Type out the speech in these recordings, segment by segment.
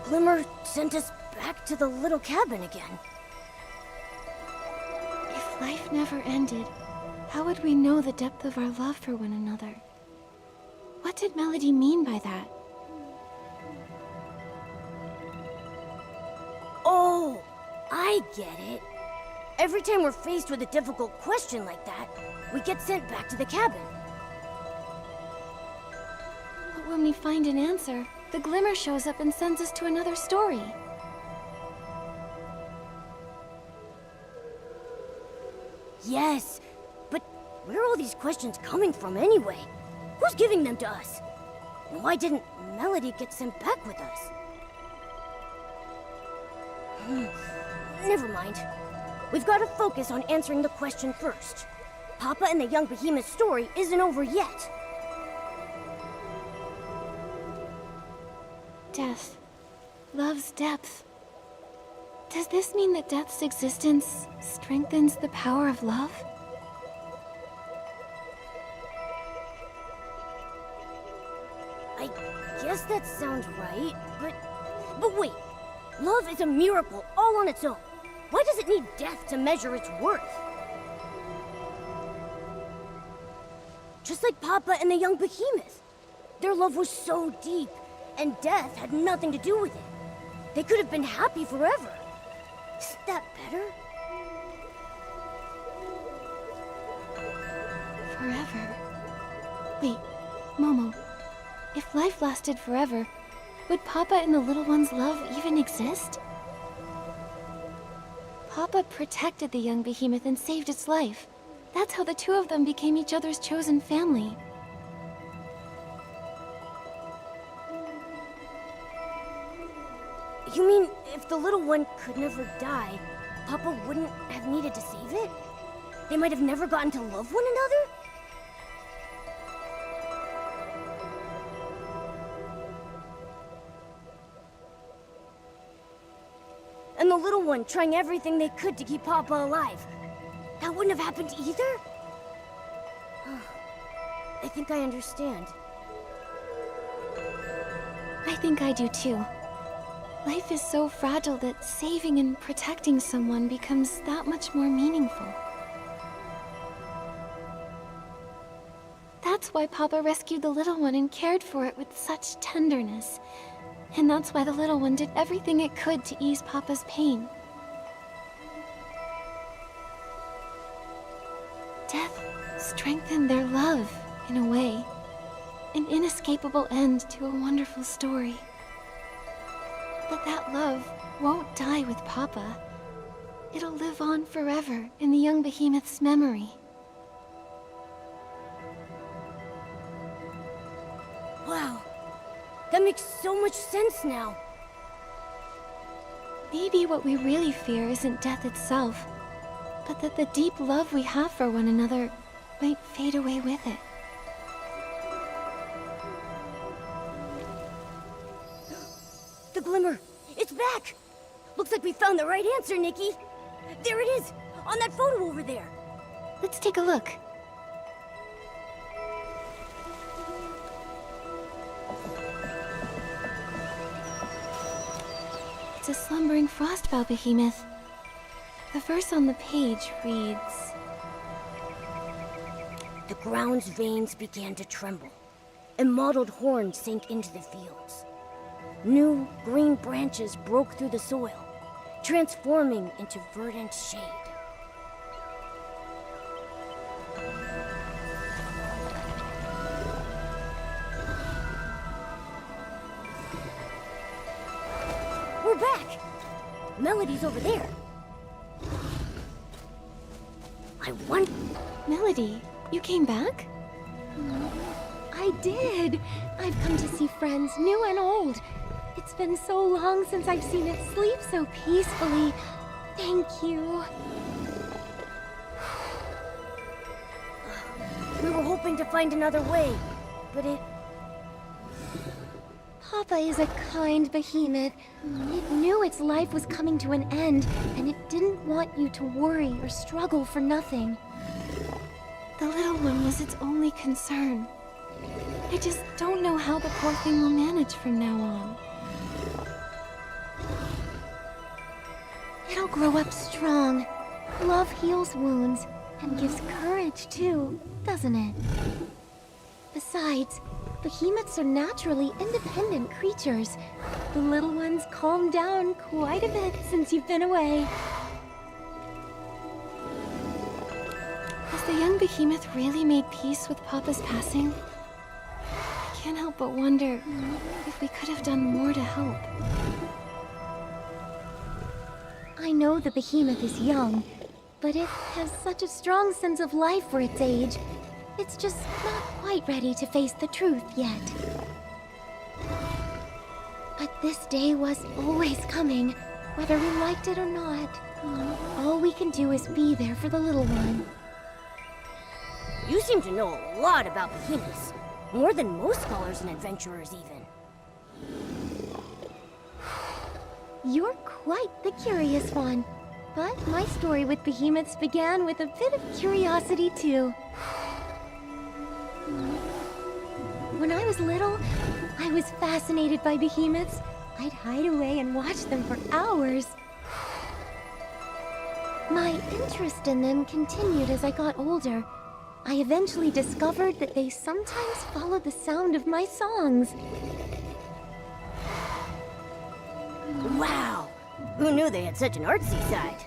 Glimmer sent us back to the little cabin again. If life never ended, how would we know the depth of our love for one another? What did Melody mean by that? Oh, I get it. Every time we're faced with a difficult question like that, we get sent back to the cabin. But when we find an answer, the Glimmer shows up and sends us to another story. Yes, but where are all these questions coming from anyway? Who's giving them to us? And why didn't Melody get sent back with us? Never mind. We've got to focus on answering the question first. Papa and the young behemoth story isn't over yet. Death. Love's depth. Does this mean that death's existence strengthens the power of love? I guess that sounds right, but wait. Love is a miracle all on its own. Why does it need death to measure its worth? Just like Papa and the young behemoth. Their love was so deep, and death had nothing to do with it. They could have been happy forever. Isn't that better? Forever? Wait, Momo. If life lasted forever, would Papa and the little one's love even exist? Papa protected the young behemoth and saved its life. That's how the two of them became each other's chosen family. You mean if the little one could never die, Papa wouldn't have needed to save it? They might have never gotten to love one another? And the little one trying everything they could to keep Papa alive. That wouldn't have happened either? I think I understand. I think I do too. Life is so fragile that saving and protecting someone becomes that much more meaningful. That's why Papa rescued the little one and cared for it with such tenderness. And that's why the little one did everything it could to ease Papa's pain. Death strengthened their love, in a way. An inescapable end to a wonderful story. But that love won't die with Papa. It'll live on forever in the young behemoth's memory. Wow. That makes so much sense now. Maybe what we really fear isn't death itself, but that the deep love we have for one another might fade away with it. The glimmer! It's back! Looks like we found the right answer, Nikki! There it is! On that photo over there! Let's take a look. It's a slumbering frostbow behemoth. The verse on the page reads, "The ground's veins began to tremble, and mottled horns sank into the fields. New, green branches broke through the soil, transforming into verdant shade." We're back! Melody's over there. I want... Melody, you came back? I did. I've come to see friends, new and old. It's been so long since I've seen it sleep so peacefully. Thank you. We were hoping to find another way, but it... Papa is a kind behemoth. It knew its life was coming to an end, and it didn't want you to worry or struggle for nothing. The little one was its only concern. I just don't know how the poor thing will manage from now on. grow up strong. Love heals wounds and gives courage too, doesn't it? Besides, behemoths are naturally independent creatures. The little ones calmed down quite a bit since you've been away. Has the young behemoth really made peace with Papa's passing? I can't help but wonder if we could have done more to help. I know the behemoth is young, but it has such a strong sense of life for its age. It's just not quite ready to face the truth yet. But this day was always coming, whether we liked it or not. All we can do is be there for the little one. You seem to know a lot about behemoths. More than most scholars and adventurers, even. You're quite the curious one. But my story with behemoths began with a bit of curiosity, too. When I was little, I was fascinated by behemoths. I'd hide away and watch them for hours. My interest in them continued as I got older. I eventually discovered that they sometimes followed the sound of my songs. Wow! Who knew they had such an artsy side?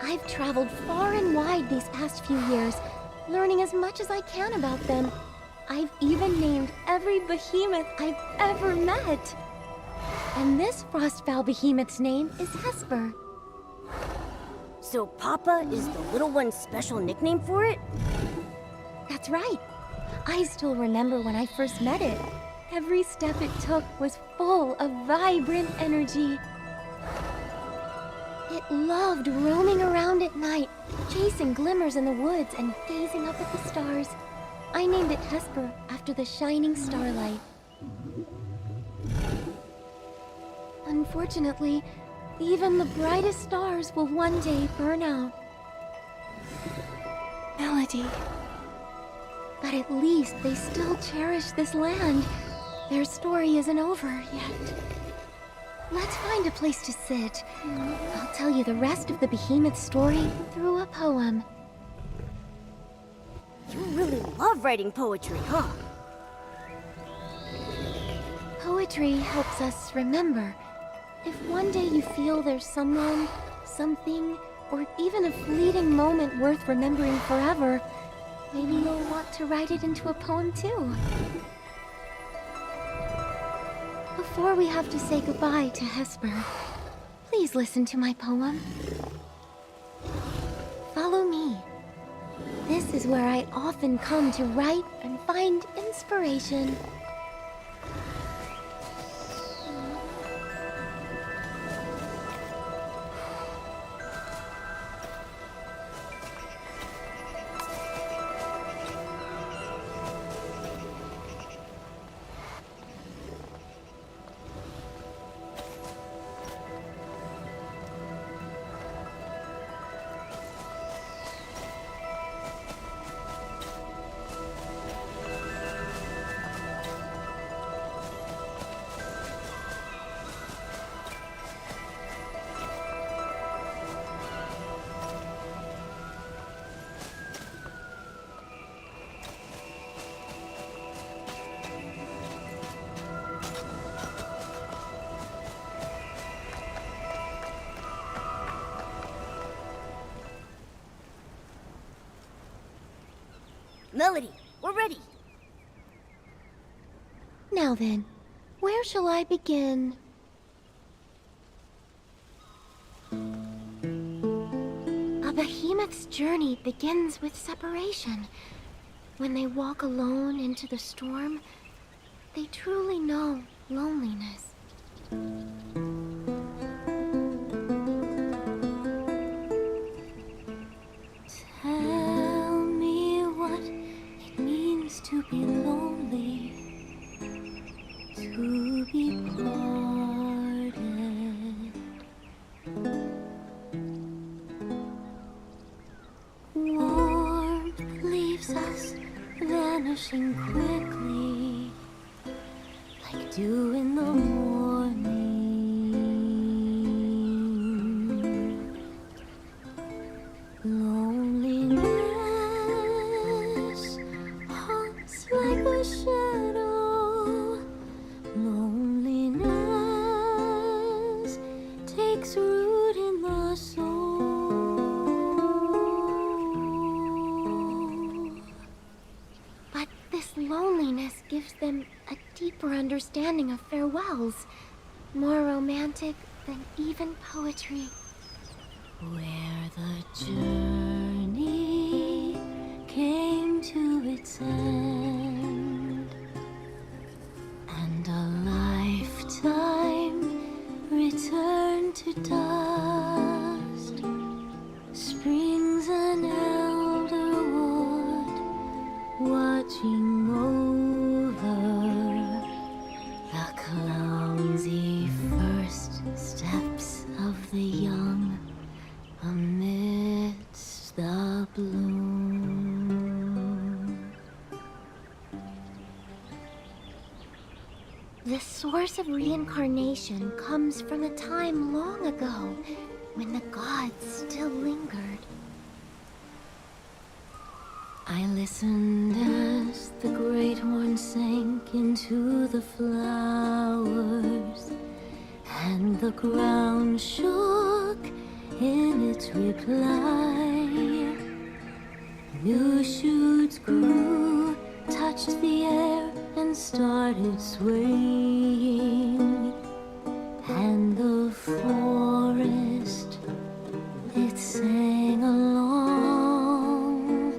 I've traveled far and wide these past few years, learning as much as I can about them. I've even named every behemoth I've ever met. And this Frostbow behemoth's name is Hesper. So Papa is the little one's special nickname for it? That's right. I still remember when I first met it. Every step it took was full of vibrant energy. It loved roaming around at night, chasing glimmers in the woods and gazing up at the stars. I named it Hesper after the shining starlight. Unfortunately, even the brightest stars will one day burn out. Melody. But at least they still cherish this land. Their story isn't over yet. Let's find a place to sit. I'll tell you the rest of the behemoth story through a poem. You really love writing poetry, huh? Poetry helps us remember. If one day you feel there's someone, something, or even a fleeting moment worth remembering forever, maybe you'll want to write it into a poem too. Before we have to say goodbye to Hesper, please listen to my poem. Follow me. This is where I often come to write and find inspiration. Melody, we're ready. Now then, where shall I begin? A behemoth's journey begins with separation. When they walk alone into the storm, they truly know loneliness. Tell me what it means to be lonely, to be parted. Warmth leaves us vanishing quickly, like dew in the morning. Loneliness takes root in the soul. But this loneliness gives them a deeper understanding of farewells, more romantic than even poetry. Where the journey came to its end, and a lifetime returned to dust, springs an elder wood, watching over the clumsy first steps of the young amidst the bloom. The source of reincarnation comes from a time long ago when the gods still lingered. I listened as the Great One sank into the flowers, and the ground shook in its reply. New shoots grew, touched the air, and started swaying. And the forest, it sang along.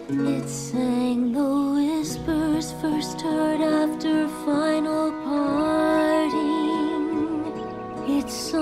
It sang the whispers first heard after final parting. It sang